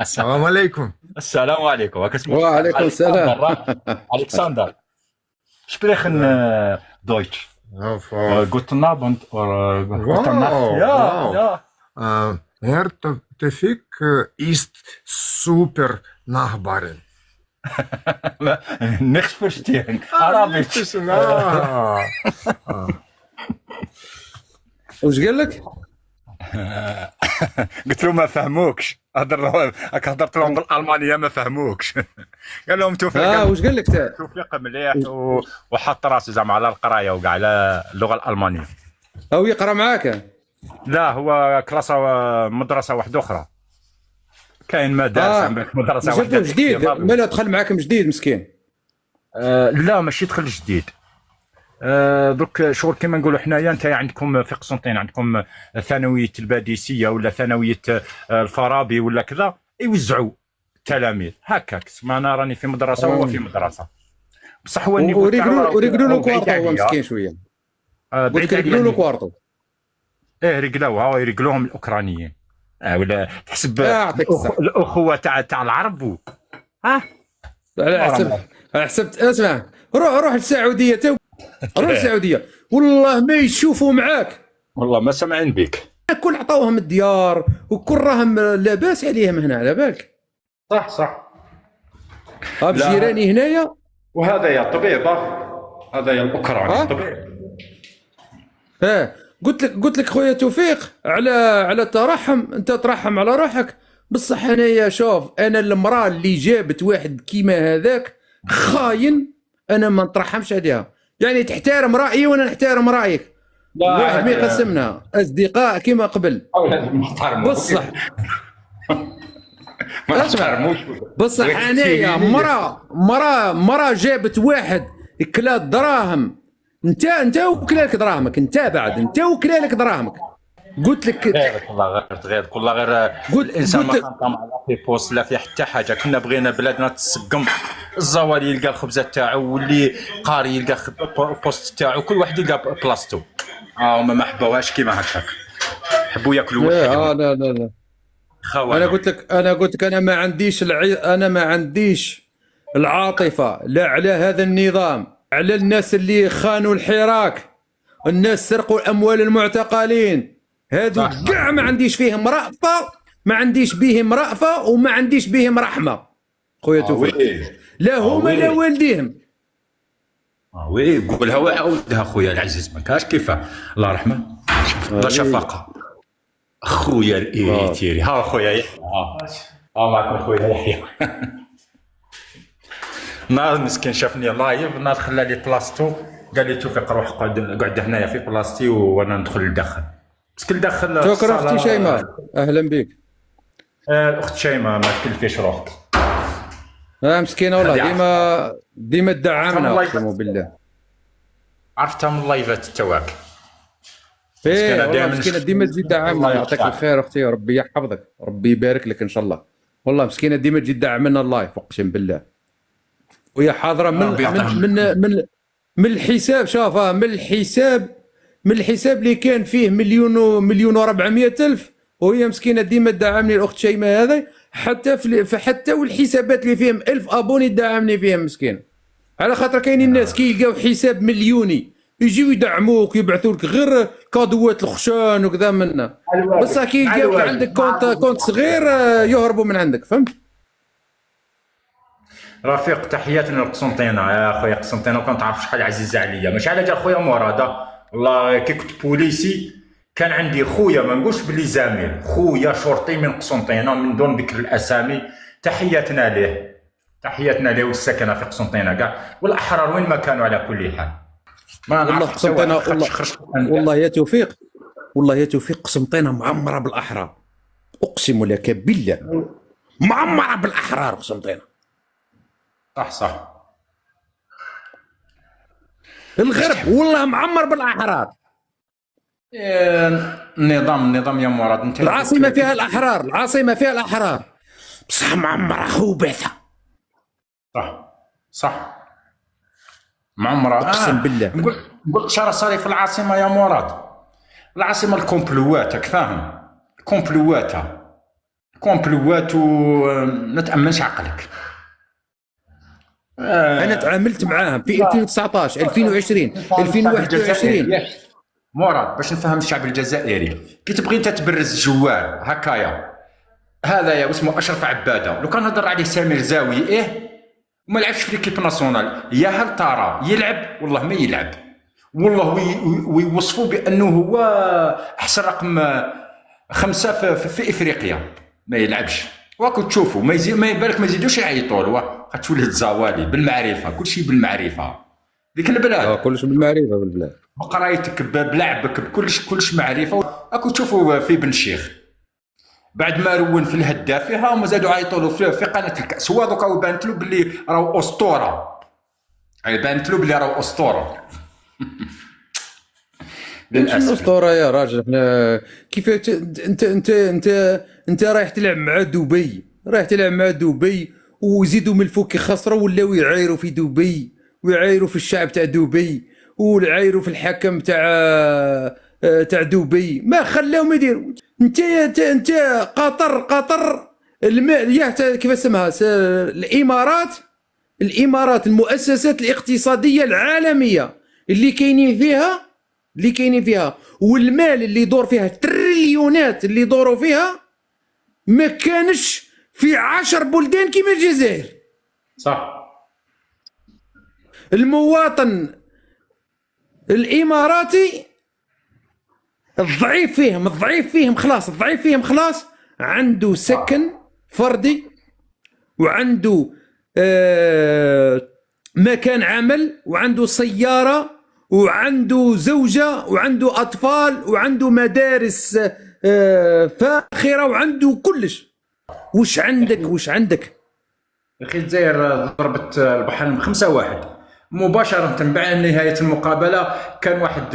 السلام عليكم. السلام عليكم. وعليكم السلام. الكسندر sprechen Deutsch. Guten Abend oder guten Nacht. Ja. Herr Tevfik ist super Nachbarin. Nichts verstehen. Arabisch. وش قال لك؟ قلت له ما فهموكش، هدرت لهم بالالمانيه ما فهموكش. قال لهم توفيق. وش قال لك توفيق مليح وحط راسه زعما على القرايه وكاع على اللغه الالمانيه. هو يقرا معاك؟ لا هو كلاسه مدرسه واحده اخرى. كاين مدارس مدرسه واحده جديد. مالا دخل معاكم جديد مسكين؟ لا ماشي دخل جديد. دوك شغل كما نقولوا حنايا. انت عندكم في قسنطين عندكم ثانويه الباديسيه ولا ثانويه الفارابي ولا كذا، يوزعوا التلاميذ هكاك. انا راني في مدرسه وهو في مدرسه، بصح هو النيفو تاعو وريقلوا له كوارطو هو مسكين شويه. بعيد يريقلوا له كوارطو. ريقلوها يريقلوهم الاوكرانيين. ولا تحسب الاخوه تاع العرب. على حسبت. اسمع، روح للسعوديه. روح السعوديه والله ما يشوفوا معاك، والله ما سمعين بك. كل عطاوهم الديار وكل راهم لاباس عليهم هنا، على بالك. صح. جيراني هنايا. وهذا يا طبيب، هذا يا الاوكراني طبيب. قلت لك خويا توفيق على الترحم. انت ترحم على روحك، بصح انايا شوف، انا المراه اللي جابت واحد كيما هذاك خاين انا ما نترحمش عليها. يعني تحترم رايي وانا نحترم رايك. واحد ما يقسمنا اصدقاء كما قبل. بصح بصح انايا مراه جابت واحد كلات دراهم. انت وكلالك دراهمك. انت بعد انت وكلالك دراهمك. قلت لك والله غير الانسان ما كان طمع لا في بوست لا في حتى حاجه. كنا بغينا بلادنا تسقم، الزوالي يلقى الخبزه تاعو واللي قاري يلقى البوست تاعو، كل واحد يلقى بلاصتو. هما ما حبوهاش كيما هكاك، حبوا ياكلوا واحد. لا انا قلت لك انا ما عنديش العاطفه لا على هذا النظام، على الناس اللي خانوا الحراك، الناس سرقوا اموال المعتقلين، هذو كاع ما عنديش فيهم رأفة، ما عنديش بهم رأفة وما عنديش بهم رحمة خويا توفيق. لا هما لا والديهم. وي قولها وعاودها خويا العزيز، ما كاش كيفاه الله يرحمه. لا شفقة خويا الايتيري. ها خويا يحيى، معكم خويا يحيى. ناض مسكين شافني لايف، ناض خلى لي بلاصتو، قال لي توفيق روح قعد هنايا في بلاصتي وانا ندخل لداخل. مسكين داخل شكرا الصالة. اختي شيماء، اهلا بك. الاخت شيماء ما تكلفيش روحك. مسكينه والله، هذه ديما تدعمنا الله اقسم بالله. عرفتها من اللايفات تاعك. ايه مسكينة والله دايماً مسكينه ديما تزيد تدعمنا، الله يعطيك يفتح. الخير اختي، ربي يحفظك، ربي يبارك لك ان شاء الله. والله مسكينه ديما تجي تدعمنا اللايف اقسم بالله، وهي حاضره من ربي يعطيها من الحساب. شوف من الحساب اللي كان فيه مليون و400 الف، وهي مسكينه ديما تدعمني الاخت شيماء هذه، حتى والحسابات اللي فيهم 1000 ابوني تدعمني فيهم مسكين. على خاطر كاينين الناس كي يلقاو حساب مليوني يجيو يدعموك ويبعثوا لك غير كادوات الخشان وكذا منا، بصح كي يلقاو عندك كونت صغير يهربوا من عندك، فهمت؟ رفيق تحياتنا لقسنطينة يا خويا قسنطينة، وكنت عارف شحال عزيزة عليا، ماشي على جال خويا مراد. والله كي كنت بوليسي كان عندي خويا، ما نقولش بلي زميل، خويا شرطي من قسنطينة من دون ذكر الاسامي، تحياتنا ليه والسكنة في قسنطينة كاع، والاحرار وين ما كانوا على كل حال. ما والله نعرف قسنطينة والله يا توفيق قسنطينة معمرة بالاحرار، اقسم لك بالله معمرة بالاحرار قسنطينة. صح الغرب والله معمر بالاحرار. النظام يا مراد انت. العاصمة فيها الاحرار، بصح معمرة خبيثة. صح معمرة. اقسم بالله. نقول شرا صاري في العاصمة يا مراد، العاصمة الكومبلوات، راك فاهم؟ كومبلوات وما تأمنش عقلك. انا تعاملت معاهم في 2019 2020 2021. مراد باش نفهم الشعب الجزائري، كي تبغي انت تبرز جوار هكايا، هذا يا اسمه اشرف عباده، لو كان هضر عليه سمير زاوي وما لعبش في ليكيب ناسيونال، يا هل ترى يلعب؟ والله ما يلعب، والله ويوصفوا بانه هو احسن رقم 5 في افريقيا، ما يلعبش. وراكم تشوفوا ما يبالك ما يزيدوش يعيطوا له، غتولي الزوالي بالمعرفه، كل شيء بالمعرفه ديك البلاد. كلش بالمعرفه بالبلاد، بقرايتك بلعبك بكلش معرفه. راكم تشوفوا في بن شيخ بعد ما رون في الهداف فيها وما زادوا عيطوا له في قناه الكاس، هو دوكا بانت له باللي راهو اسطوره، بانت له باللي راهو اسطوره. شنو اسطوره يا راجل؟ احنا كيف انت رايح تلعب مع دبي، ويزيدوا من الفوق يخسروا ولاو يعايروا في دبي، ويعايروا في الشعب تاع دبي، ويعايروا في الحكم تاع دبي، ما خلاهم يديروا. انت قطر الماليه كيف اسمها الامارات المؤسسات الاقتصاديه العالميه اللي كاينين فيها، والمال اللي يدور فيها، التريليونات اللي يدوروا فيها، ما كانش في 10 بلدان كيما الجزائر. صح. المواطن الاماراتي الضعيف فيهم خلاص عنده سكن فردي، وعنده مكان عمل، وعنده سيارة، وعنده زوجة، وعنده أطفال، وعنده مدارس فاخرة، وعنده كلش. وش عندك يا اخي الجزائر ضربت البحرين ب5-1 مباشرة. بعد نهاية المقابلة كان واحد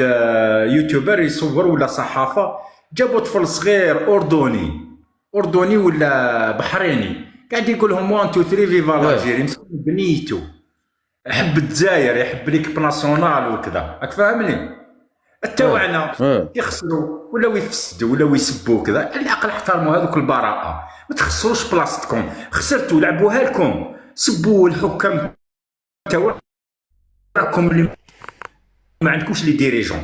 يوتيوبر يصور ولا صحافة، جابوا طفل صغير أردني ولا بحريني، قاعد يقول لهم 1 2 3 فيفا لاجيري، بنيتو يحب الجزائر، يحب ليكيب ناسيونال وكذا، راك فاهمني؟ التوعنا يخسروا ولا يفسدوا ولا يسبوا كذا، على الاقل احترموا هذوك البراءه، ما تخسروش بلاصتكم، خسرتوا لعبوها لكم، سبوا الحكام تاعكم اللي ما عندكمش لي ديريجون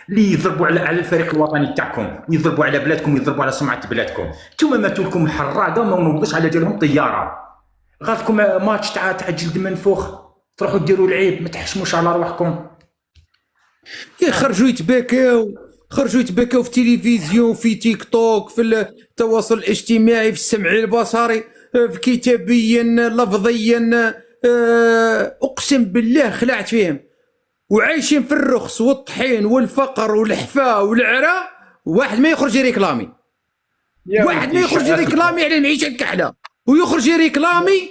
اللي يضربوا على الفريق الوطني تاعكم، ويضربوا على بلادكم، ويضربوا على سمعه بلادكم. نتوما ماتوا لكم حراقه، ما نوضش على جالهم طياره، غادكم ماتش تاع جلد منفوخ، تروحوا ديروا العيب، ما تحشموش على رواحكم. خرجوا يتبكاو في التلفزيون، في تيك توك، في التواصل الاجتماعي، في السمع البصري، في كتابيا لفظيا، اقسم بالله خلعت فيهم، وعايشين في الرخص والطحين والفقر والحفاء والعراء، واحد ما يخرج يريكلامي، واحد ما يخرج يريكلامي على العيشه الكحله، ويخرج يريكلامي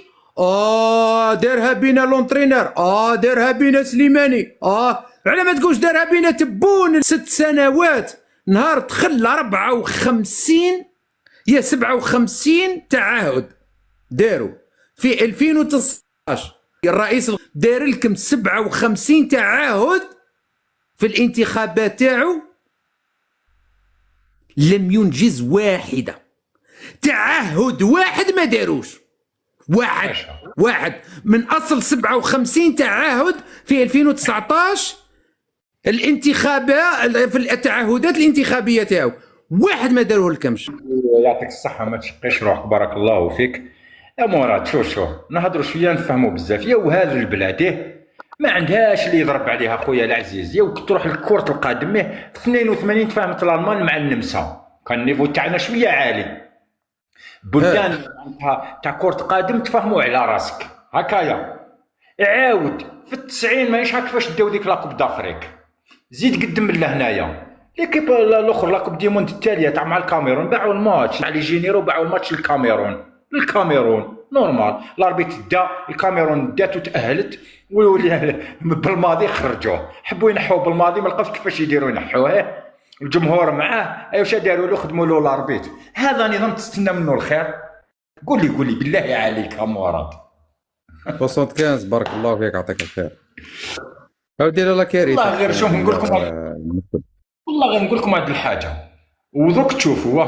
دارها بينا لونترينر، دارها بينا سليماني، على ما تقولش دارها بينا تبون 6 سنوات نهار دخل 54 يا 57 تعهد داروا في 2019. الرئيس دار لكم 57 تعهد في الانتخابات تاعو، لم ينجز واحدة، تعهد واحد ما داروش، واحد من اصل 57 تعهد في 2019 الانتخابات، في التعهدات الانتخابيه تاعو واحد ما داروه لكمش. يعطيك الصحة، ما تشقيش روحك، بارك الله فيك. يا مراد شوف نهضروا شوية نفهموا بزاف. يا وهذا البلاد ما عندهاش اللي يضرب عليها خويا العزيز. يا تروح لكرة القدم في 82 تفاهمت الألمان مع النمسا، كان النيفو تاعنا شوية عالي. بلدان تاع كرة القدم تفهموا على راسك هكايا. عاود في 90 مانيش عارف كيفاش داو ديك لاكوب دافريك، زيد قدم من لهنايا. ليكيب الاخر لاكوب دي موند التاليه تاع مع الكاميرون باعوا الماتش تاع لي جينيرو، باعوا الماتش للكاميرون نورمال. الاربيت دا الكاميرون دات وتاهلت، بالماضي خرجوه، حبوا ينحوه بالماضي ما لقاوش كيفاش يديروا ينحوه. الجمهور معاه واش داروا له؟ خدموا له الاربيت. هذا نظام تستنى منه الخير؟ قول لي بالله عليك يا مراد. 75 بارك الله فيك، يعطيك الخير. اودي لا كارثه والله غير شوف نقول لكم، والله غير نقول لكم هذه الحاجه. ودروك تشوفوا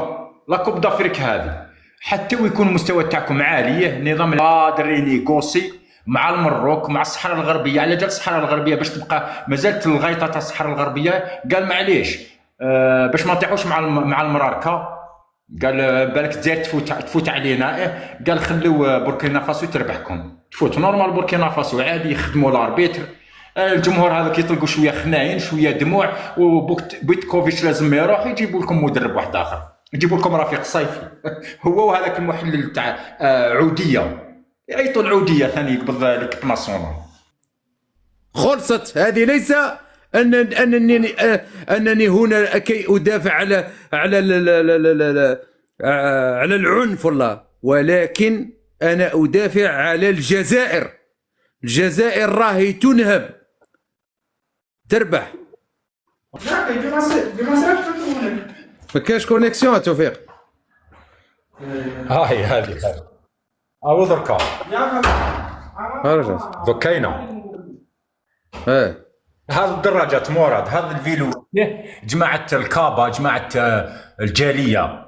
لا كوب دافريك هذه حتى ويكون المستوى تاعكم عاليه، نظام قادر ينيغوسي مع المروك مع الصحراء الغربيه. على جال الصحراء الغربيه باش تبقى مازالت الغيطه تاع الصحراء الغربيه، قال معليش باش ما نطيحوش مع المراركه، قال بالك الجزائر تفوت علينا، قال خليو بوركينا فاسو تربحكم، تفوت نورمال بوركينا فاسو عادي يخدموا الاربيتر. الجمهور هذاك يطلقوا شويه خناين شويه دموع، وبيتكوفيتش لازم يروح، يجيبوا لكم مدرب واحد اخر، يجيبوا لكم رفيق صيفي هو وهذاك المحلل تاع عوديه، يعيطوا العوديه ثاني يقبض ليكيب ناسيونال. خلصت هذه. ليس انني هنا كي ادافع على العنف والله، ولكن انا ادافع على الجزائر. الجزائر راهي تنهب تربح. ما كاينش كونيكسيون توفيق. هاي هذه او دركا دوك كاينه. هذه الدراجات مراد، هذا الفيلو جماعه الكابا، جماعه الجاليه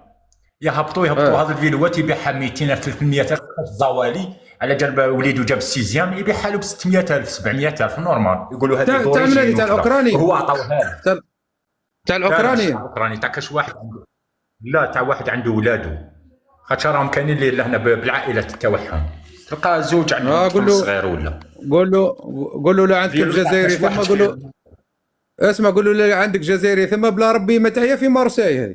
يهبطوا هذا الفيلوات يبيعها 200,000 300,000 الزوالي، على جال وليدو جاب السيزيام يبيعها له ب 600,000 700,000 نورمال. يقولوا هذه تاع الاوكراني، هو عطاوها تاع الاوكراني تاع كاش واحد، لا تاع واحد عنده ولادو، خاطر راهم كاينين اللي لهنا بالعائلات تاعهم، تلقى زوج عنده صغير ولا. قول له لا عندك جزائري ثم، قول له اسمع، قول له لا عندك جزائري ثم بلا ربي ما تحيا في مارساي، هذه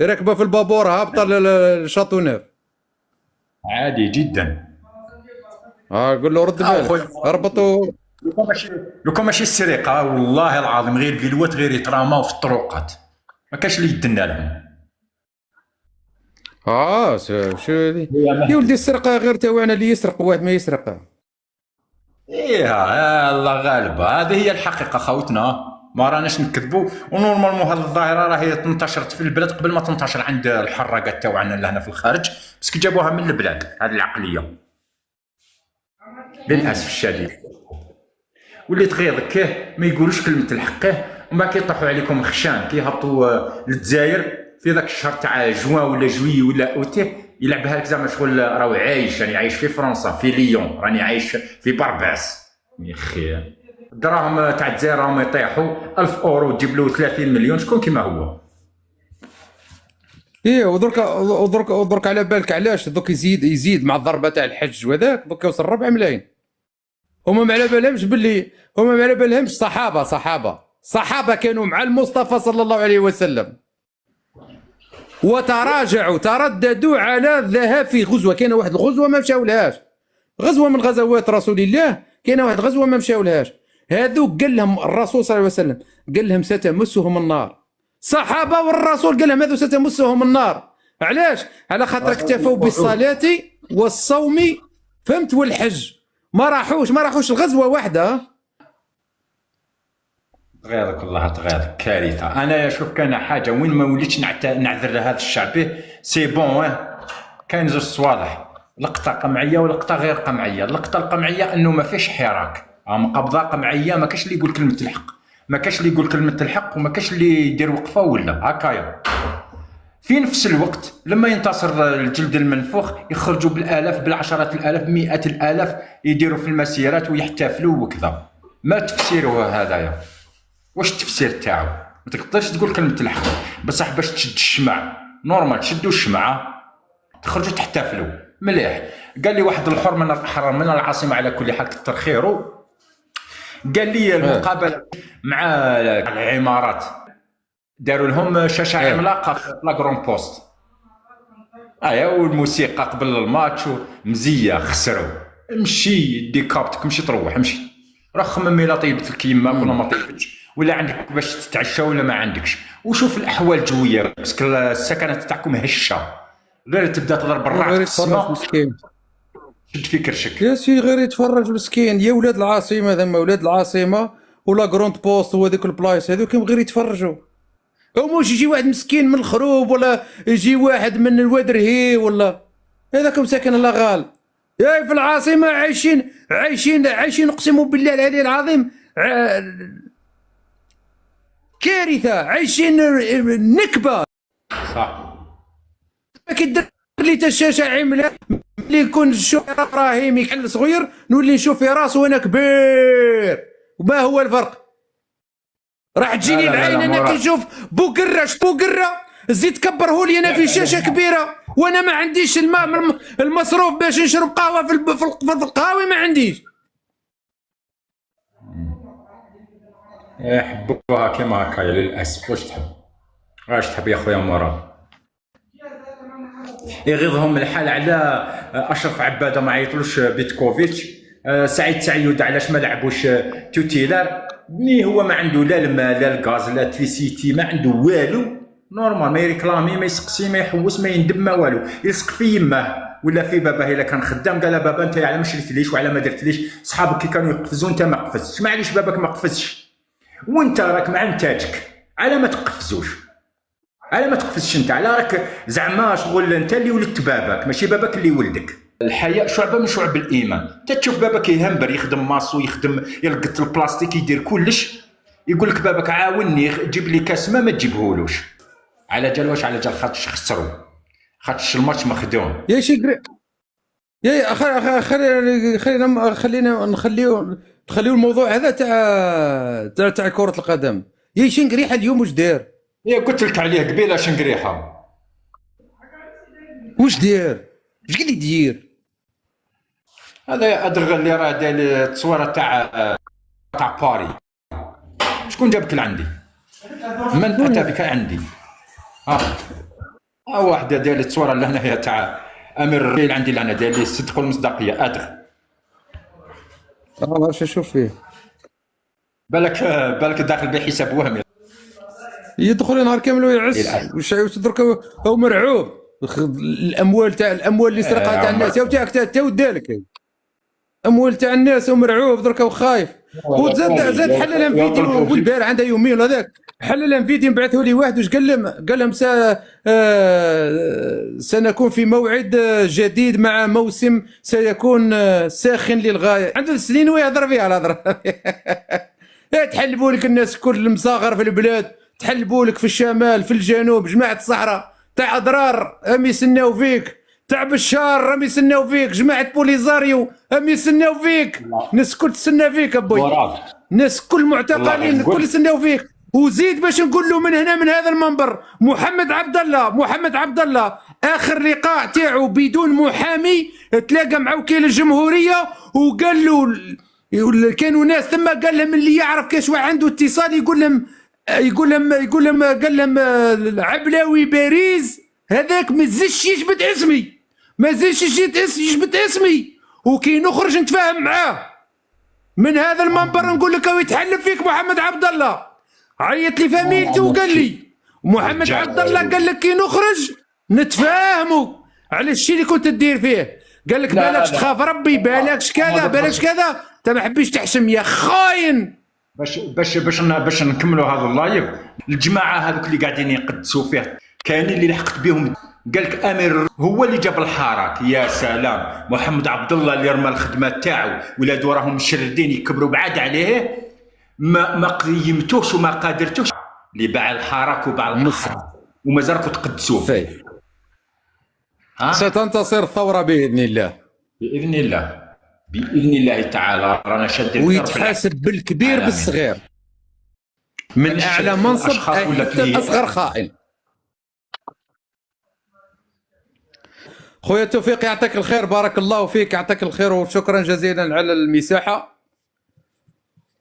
راكبه في البابور هابطه للشاطونيف عادي جدا. قول له رد بالك هربطوا. لو كان ماشي السرقه والله العظيم، غير فيلوات غير يتراماو في الطرقات، ما كاش اللي يدنا لهم. شو هذه يا ولدي؟ السرقه غير تاعنا اللي يسرق واحد ما يسرق. الله غالبه، هذه هي الحقيقه خوتنا، ما راناش نكذبوا. ونورمالمون هذه الظاهره راهي انتشرت في البلاد قبل ما تنتشر عند الحراقات تاعنا لهنا في الخارج، بس جابوها من البلاد هذه العقليه للاسف الشديد. واللي تغيظك ما يقولوش كلمه الحق، ومن بعد كيطيحوا عليكم خشان كيهبطوا للجزائر في ذاك الشهر تاع جوان ولا جوي ولا اوتي، يلعبها لك زعما شغل راهو عايش، راني عايش في فرنسا في ليون، راني عايش في برباس. يا اخي الدراهم تاع الجزائر راهم يطيحوا 1000 اورو تجيب له 30 مليون، شكون كيما هو؟ ودرك على بالك علاش دوك يزيد مع الضربه تاع الحج وذاك، دوك يوصل 4 ملايين. هما ما على بالهمش باللي هما ما على بالهمش صحابه كانوا مع المصطفى صلى الله عليه وسلم، وتراجعوا ترددوا على الذهاب في غزوه. كاينه واحد الغزوه ما مشاو لهاش، غزوه من غزوات رسول الله، كاينه واحد غزوه ما مشاو لهاش. هذوك قال لهم الرسول صلى الله عليه وسلم، قال لهم ستمسهم النار صحابه والرسول قال لهم هذو ستمسهم النار. علاش؟ على خاطر اكتفوا بالصلاه والصوم، فهمت، والحج. ما راحوش الغزوه واحده. تغيرك الله تغيرك، كارثه. انا شوف كان حاجه وين ما وليتش نعذر لهذا الشعب. سي بون كاين زوج صوالح، لقطه قمعيه ولقطه غير قمعيه. اللقطه القمعيه انه ما فيش حراك، مقابضه قمعيه، ما كاش اللي يقول كلمه الحق، ما كاش اللي يقول كلمه الحق، وما كاش اللي يدير وقفه ولا هكايا. في نفس الوقت لما ينتصر الجلد المنفوخ يخرجوا بالالاف، بالعشرات الالاف، مئات الالاف، يديروا في المسيرات ويحتفلوا وكذا. ما تفسيره هذايا؟ واش التفسير تاعو؟ ما تقدرش تقول كلمه الحق، بصح باش تشد الشمع نورمال تشدوا الشمعه تخرجوا تحتفلوا مليح. قال لي واحد الاخر من الاحرار من العاصمه على كل حال كثر خيره، قال لي المقابله مع العمارات داروا لهم شاشه عملاقه في لاكرون بوست، والموسيقى قبل الماتش مزيه. خسروا. امشي دي كابتك، مشي تروح، امشي راه خمم الا طيبت لك يماك ولا ما طيبتش، ولا عندك باش تتعشى ولا ما عندكش. وشوف الاحوال الجويه، باسكو السكنات تاعكم هشه، غير تبدا تضرب الرعد في السماء مسكين، شد في كرشك. يا سي غير يتفرج مسكين. يا ولاد العاصمه، ذم ولاد العاصمه ولا كروند بوست وهذوك البلايص هذوك غير يتفرجوا. ومش يجي واحد مسكين من الخروب، ولا يجي واحد من الودرهي، ولا هذاك مساكن الله غال. يا في العاصمه عايشين اقسم بالله العلي العظيم كارثه، عايشين نكبه. صح. ما كيدير لي تا الشاشه عمله اللي يكون نشوف ابراهيم يحل صغير نولي نشوف في راسه وانا كبير. وما هو الفرق؟ راح تجيني العين انا كنشوف بوقره زيد كبره لي انا في شاشه كبيره، وانا ما عنديش الماء المصروف باش نشرب قهوه في القهاوي، ما عنديش. يحبوها كيما هكايا للاسف. واش تحب يا خويا مراد؟ يغيظهم الحال على اشرف عباده ما عيطلوش بيتكوفيتش، سعيد سعيود علاش ما لعبوش توتيلار. مي هو ما عنده لا الماء لا الغاز لا تريسيتي، ما عنده والو. نورمال ما يريكلامي ما يسقسي ما يحوس ما يندب ما والو، يلصق في يماه ولا في باباه. الا كان خدام قال بابا انت على ما شريتليش وعلى ما درتليش، صحابك كي كانوا يقفزوا انت ما قفزتش، معليش باباك ما قفزش وانت راك مع نتاجك، على ما تقفزوش، على ما تقفزش انت، على راك زعما شغل انت اللي ولدت باباك ماشي باباك اللي ولدك. الحياء شعبه من شعب الايمان. تشوف باباك يهمبر يخدم ماسو، يخدم يلقط البلاستيك، يدير كلش، يقول لك باباك عاوني جيب لي كاس ما تجيبهولوش. على جال واش؟ على جال خاطرش خسروا، خاطرش الماتش مخدوم. يا شي يا خلينا نخليو الموضوع هذا تاع كرة القدم. يا شنقريحه اليوم واش داير؟ يا قلت لك عليه قبيله شنقريحه. واش داير؟ اش قاعد يدير؟ هذا ادغ اللي راه داير التصويره تاع باري. شكون جابك لعندي؟ من اتى بك عندي؟ واحده داير التصويره اللي هنايا تاع امير الريل عندي لهنا، داير لي الصدق والمصداقيه. ادغ ما عرفتش نشوف فيه. بالك داخل بحساب وهمي. يدخل نهار كامل ويعس واش درك هو مرعوب. الاموال اللي سرقها تاع الناس تاعك تا ودالك اموال تاع الناس ومرعوب درك وخايف. وزاد حلل فيديو والبارح عندها يومين هذاك، حلل فيديو بعثه لي واحد واش قال لهم سنكون في موعد جديد مع موسم سيكون ساخن للغايه. عنده سنين ويهضر فيها الهضره. تحلبوا لك الناس كل مصاغر في البلاد، تحلبوا لك في الشمال في الجنوب جماعه الصحراء تاع اضرار هم يسناو فيك، تاع بشار هم يسناو فيك، جماعه بوليزاريو هم يسناو فيك، الناس كل تسنى فيك ابوي، الناس كل معتقلين كل يسناو فيك. وزيد باش نقول له من هنا من هذا المنبر، محمد عبد الله اخر لقاء تاعو بدون محامي تلاقى مع وكيل الجمهوريه وقال له كانوا ناس ثم قال لهم اللي يعرف كاش واحد عنده اتصال يقول لهم قال لهم عبلاوي باريس هذاك ما زادش يجبد اسمي وكي نخرج نتفاهم معاه من هذا المنبر نقول لك يتحلف فيك محمد عبد الله. عيط لي فاميلته وقال لي ومحمد رجال. عبد الله قال لك كي نخرج نتفاهموا على الشيء اللي كنت تدير فيه. قال لك لا، بالكش لا. تخاف ربي، بالكش كذا، بالكش كذا، انت ما حبيش تحشم يا خاين. باش نكملوا هذا اللايف، الجماعه هذوك اللي قاعدين يقدسوا فيه كاينين اللي لحقت بهم. قال لك امير هو اللي جاب الحراك، يا سلام. محمد عبد الله اللي رمى الخدمه تاعو، ولادو راهم مشردين يكبروا بعاد عليه، ما قيمتوش وما قادرتوش، اللي باع الحراك وباع الحراك ومازالكم تقدسوه. فاي ستنتصر الثوره باذن الله، باذن الله، باذن الله تعالى. رانا شادين ويتحاسب بالكبير بالصغير، من اعلى منصب حتى اصغر خائن. خويا توفيق يعطيك الخير، بارك الله فيك، يعطيك الخير وشكرا جزيلا على المساحه،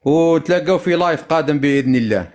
وتلاقوا في لايف قادم باذن الله.